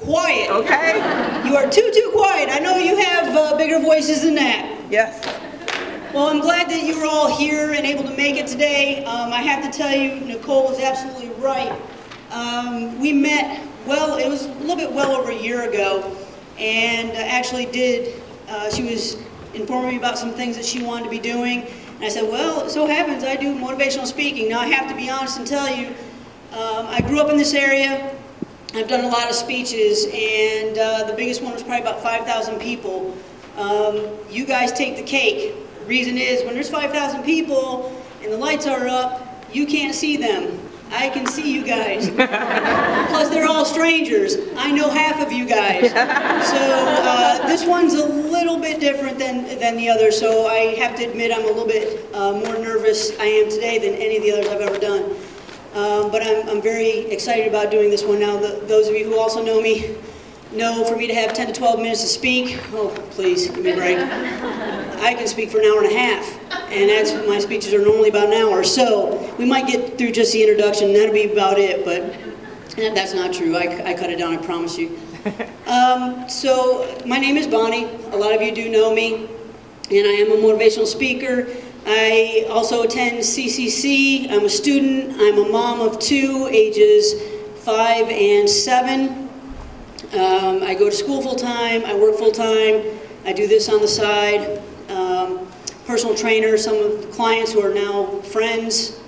quiet. Okay. You are too quiet. I know you have bigger voices than that. Yes. Well, I'm glad that you were all here and able to make it today. I have to tell you, Nicole was absolutely right. We met, well, it was a little bit well over a year ago, and actually she was informing me about some things that she wanted to be doing. And I said, well, it so happens I do motivational speaking. Now, I have to be honest and tell you, I grew up in this area. I've done a lot of speeches, and the biggest one was probably about 5,000 people. You guys take the cake. The reason is, when there's 5,000 people and the lights are up, you can't see them. I can see you guys. Plus, they're all strangers. I know half of you guys. So this one's a little bit different than the others, so I have to admit I'm a little bit more nervous I am today than any of the others I've ever done. But I'm very excited about doing this one now. Those of you who also know me know for me to have 10 to 12 minutes to speak, oh, please, give me a break. I can speak for an hour and a half, and my speeches are normally about an hour. So we might get through just the introduction, and that'll be about it, but that's not true. I cut it down, I promise you. So my name is Bonnie. A lot of you do know me, and I am a motivational speaker. I also attend CCC. I'm a student. I'm a mom of two, ages 5 and 7. I go to school full-time. I work full-time. I do this on the side. Personal trainer. Some of the clients who are now friends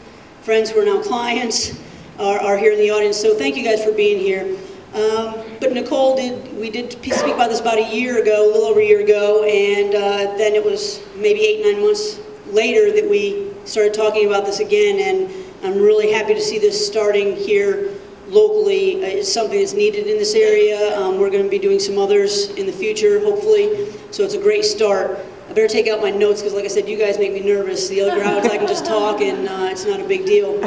who are now clients are here in the audience. So thank you guys for being here. But Nicole we did speak about this about a year ago, a little over a year ago, and then it was maybe 8-9 months later that we started talking about this again, and I'm really happy to see this starting here locally. It's something that's needed in this area. We're going to be doing some others in the future, hopefully, so it's a great start. I better take out my notes because, like I said, you guys make me nervous. The other crowds, I can just talk, and it's not a big deal.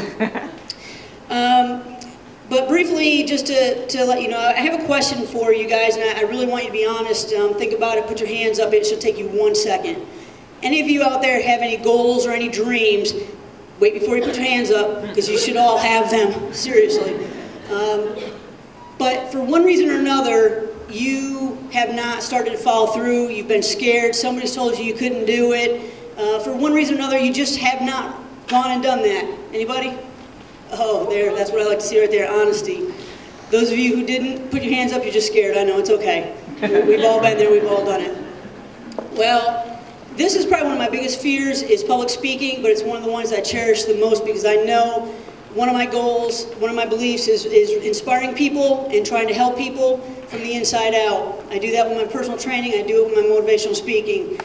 But briefly, just to let you know, I have a question for you guys, and I really want you to be honest. Think about it, put your hands up. It should take you 1 second. Any of you out there have any goals or any dreams? Wait before you put your hands up, because you should all have them, seriously. But for one reason or another, you have not started to follow through. You've been scared. Somebody's told you you couldn't do it. For one reason or another, you just have not gone and done that. Anybody? Oh, there, that's what I like to see right there, honesty. Those of you who didn't, put your hands up, you're just scared. I know, it's okay. We've all been there, we've all done it. Well, this is probably one of my biggest fears is public speaking, but it's one of the ones I cherish the most because I know one of my goals, one of my beliefs is inspiring people and trying to help people from the inside out. I do that with my personal training, I do it with my motivational speaking.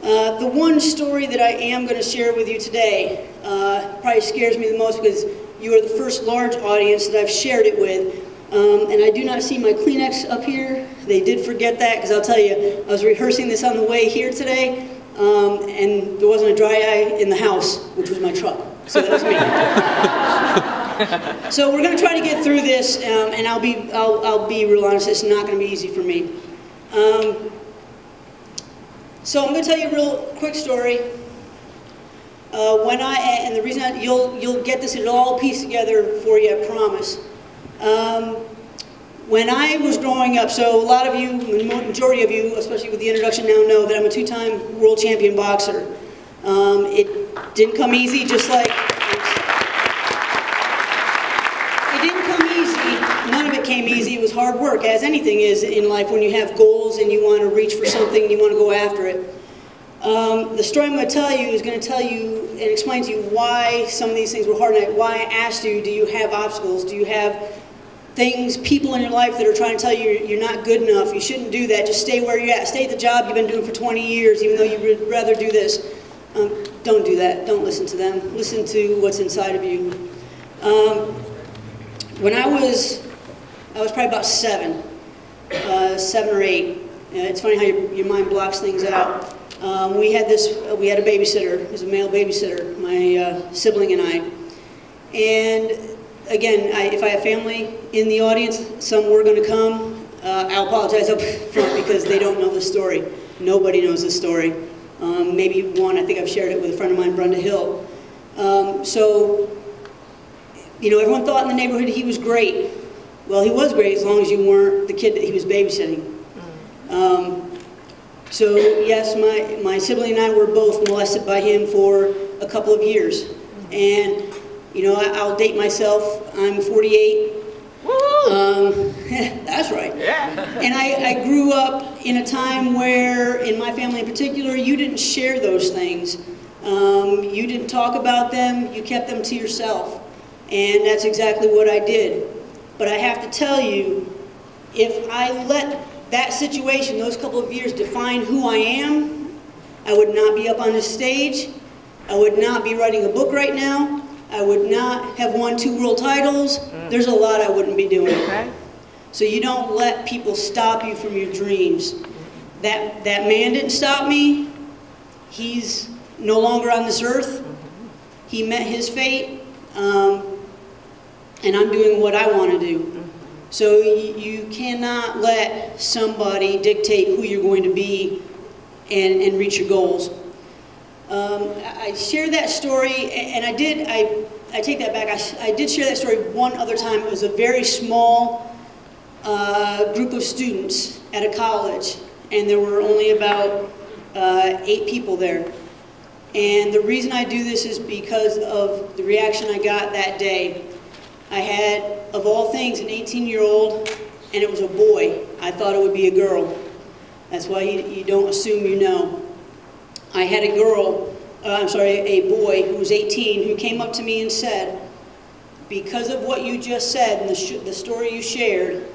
The one story that I am going to share with you today probably scares me the most because you are the first large audience that I've shared it with. And I do not see my Kleenex up here. They did forget that because I'll tell you, I was rehearsing this on the way here today, and there wasn't a dry eye in the house, which was my truck. So that was me. So we're going to try to get through this, and I'll be real honest, it's not going to be easy for me. So I'm going to tell you a real quick story. And the reason you'll get this, it'll all piece together for you, I promise. When I was growing up, so a lot of you, the majority of you, especially with the introduction now, know that I'm a 2-time world champion boxer. It didn't come easy, just like it didn't come easy. None of it came easy. It was hard work, as anything is in life when you have goals and you want to reach for something and you want to go after it. The story I'm going to tell you is going to tell you and explain to you why some of these things were hard, and why I asked you, do you have obstacles? Do you have things, people in your life that are trying to tell you you're not good enough, you shouldn't do that, just stay where you're at, stay at the job you've been doing for 20 years, even though you would rather do this. Don't do that. Don't listen to them. Listen to what's inside of you. When I was probably about 7 or 8. It's funny how your mind blocks things out. We had a babysitter. It was a male babysitter, my sibling and I. And again, if I have family in the audience, some were going to come. I'll apologize up front because they don't know the story. Nobody knows the story. Maybe one, I think I've shared it with a friend of mine, Brenda Hill. So, you know, everyone thought in the neighborhood he was great. Well, he was great as long as you weren't the kid that he was babysitting. So yes, my sibling and I were both molested by him for a couple of years. And, you know, I'll date myself. I'm 48. That's right. Yeah. And I grew up in a time where, in my family in particular, you didn't share those things. You didn't talk about them, you kept them to yourself. And that's exactly what I did. But I have to tell you, if I let that situation, those couple of years, define who I am, I would not be up on this stage. I would not be writing a book right now. I would not have won 2 world titles. There's a lot I wouldn't be doing. Okay. So you don't let people stop you from your dreams. That man didn't stop me. He's no longer on this earth. He met his fate, and I'm doing what I want to do. So you cannot let somebody dictate who you're going to be and reach your goals. I shared that story, and I take that back. I did share that story one other time. It was a very small group of students at a college, and there were only about 8 people there. And the reason I do this is because of the reaction I got that day. I had, of all things, an 18-year-old, and it was a boy. I thought it would be a girl. That's why you don't assume you know. I had a boy who was 18 who came up to me and said, because of what you just said and the story you shared,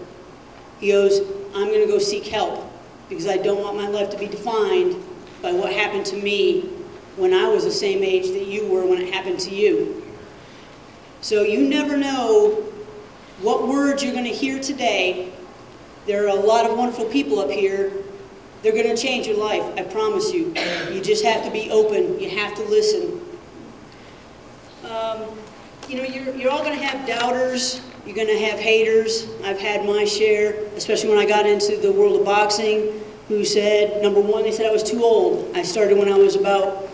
he goes, I'm going to go seek help because I don't want my life to be defined by what happened to me when I was the same age that you were when it happened to you. So you never know what words you're going to hear today. There are a lot of wonderful people up here. They're going to change your life, I promise you. You just have to be open. You have to listen. You know, you're all going to have doubters. You're going to have haters. I've had my share, especially when I got into the world of boxing, who said, number one, they said I was too old. I started when I was about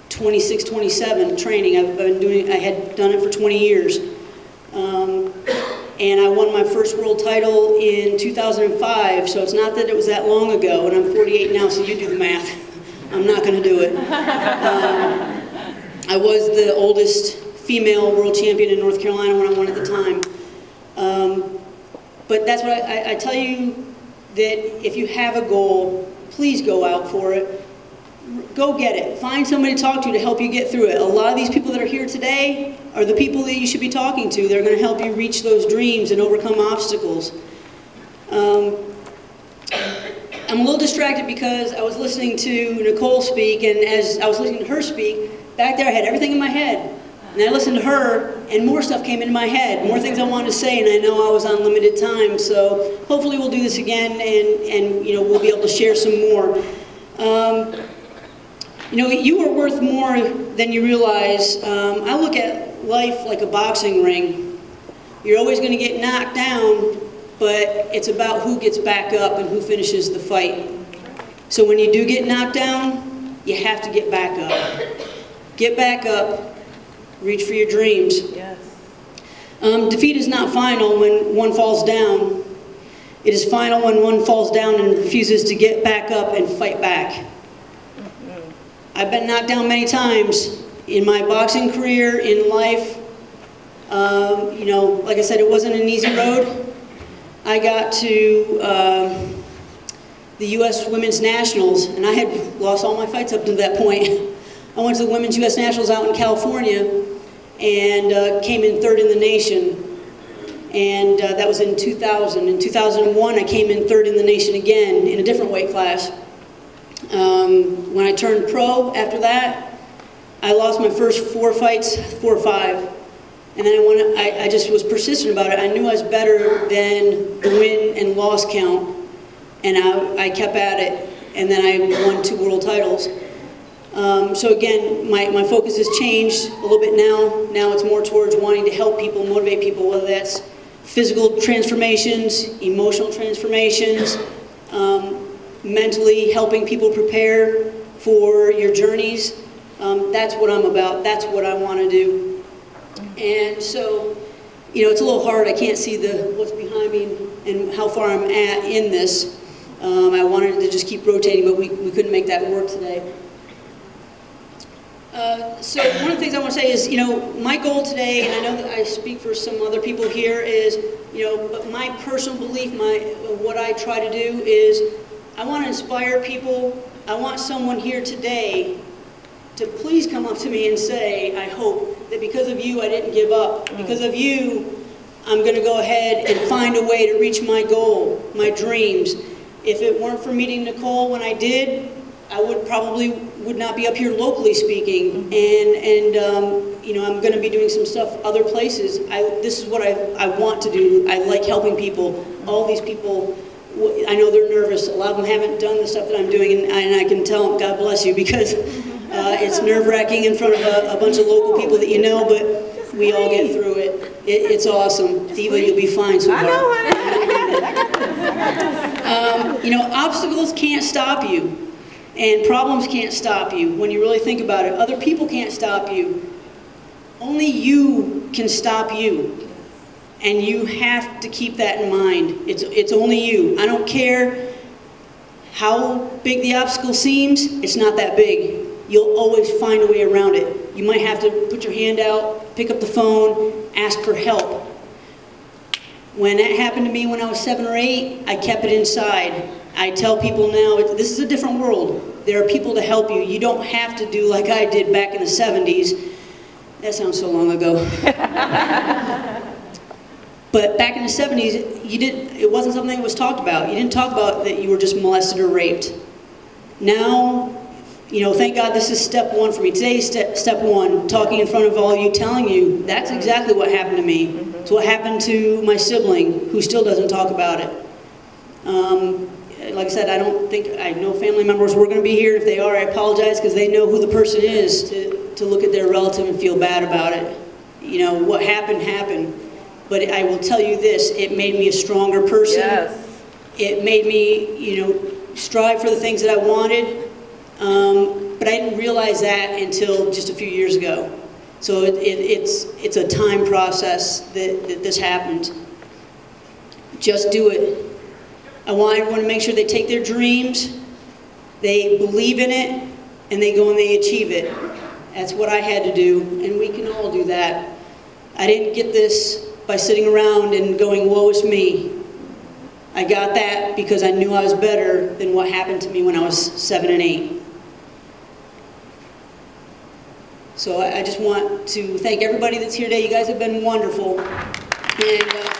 26, 27, training. I had done it for 20 years. And I won my first world title in 2005, so it's not that it was that long ago, and I'm 48 now, so you do the math. I'm not going to do it. I was the oldest female world champion in North Carolina when I won at the time. But that's what I tell you, that if you have a goal, please go out for it. Go get it. Find somebody to talk to help you get through it. A lot of these people that are here today are the people that you should be talking to. They're going to help you reach those dreams and overcome obstacles. I'm a little distracted because I was listening to Nicole speak, and as I was listening to her speak, back there I had everything in my head. And I listened to her, and more stuff came into my head, more things I wanted to say, and I know I was on limited time, so hopefully we'll do this again, and you know, we'll be able to share some more. You know, you are worth more than you realize. I look at life like a boxing ring. You're always going to get knocked down, but it's about who gets back up and who finishes the fight. So when you do get knocked down, you have to get back up. Get back up, reach for your dreams. Yes. Defeat is not final when one falls down. It is final when one falls down and refuses to get back up and fight back. I've been knocked down many times in my boxing career, in life. You know, like I said, it wasn't an easy road. I got to the U.S. Women's Nationals, and I had lost all my fights up to that point. I went to the Women's U.S. Nationals out in California and came in 3rd in the nation. And that was in 2000. In 2001, I came in 3rd in the nation again in a different weight class. When I turned pro after that, I lost my first 4 fights, 4 or 5. And then I just was persistent about it. I knew I was better than the win and loss count. And I kept at it. And then I won 2 world titles. So again, my focus has changed a little bit now. Now it's more towards wanting to help people, motivate people, whether that's physical transformations, emotional transformations, mentally helping people prepare for your journeys. That's what I'm about. That's what I want to do. And so you know, it's a little hard. I can't see what's behind me and how far I'm at in this. I wanted to just keep rotating, but we couldn't make that work today. So one of the things I want to say is, you know, my goal today, and I know that I speak for some other people here, is, you know, but my personal belief, what I try to do is, I want to inspire people. I want someone here today to please come up to me and say, I hope that because of you I didn't give up. Because of you, I'm going to go ahead and find a way to reach my goal, my dreams. If it weren't for meeting Nicole when I did, I would not be up here locally speaking, and you know, I'm going to be doing some stuff other places. This is what I want to do. I like helping people. All these people, I know they're nervous. A lot of them haven't done the stuff that I'm doing, and I can tell them, God bless you, because it's nerve-wracking in front of a bunch of local people that you know, but we all get through it. It's awesome. Diva, you'll be fine, sweetheart. I know. You know, obstacles can't stop you. And problems can't stop you when you really think about it. Other people can't stop you. Only you can stop you. And you have to keep that in mind. It's only you. I don't care how big the obstacle seems, it's not that big. You'll always find a way around it. You might have to put your hand out, pick up the phone, ask for help. When that happened to me when I was 7 or 8, I kept it inside. I tell people now, this is a different world. There are people to help you. You don't have to do like I did back in the 70s. That sounds so long ago. But back in the 70s, it wasn't something that was talked about. You didn't talk about that you were just molested or raped. Now, you know, thank God this is step one for me. Today's step one, talking in front of all you, telling you that's exactly what happened to me. It's what happened to my sibling, who still doesn't talk about it. Like I said, I know family members were going to be here. If they are, I apologize, because they know who the person is to look at their relative and feel bad about it. You know, what happened, happened. But I will tell you this, it made me a stronger person. Yes. It made me, you know, strive for the things that I wanted. But I didn't realize that until just a few years ago. So it's a time process that this happened. Just do it. I want everyone to make sure they take their dreams, they believe in it, and they go and they achieve it. That's what I had to do, and we can all do that. I didn't get this by sitting around and going, woe is me. I got that because I knew I was better than what happened to me when I was 7 and 8. So I just want to thank everybody that's here today. You guys have been wonderful. And,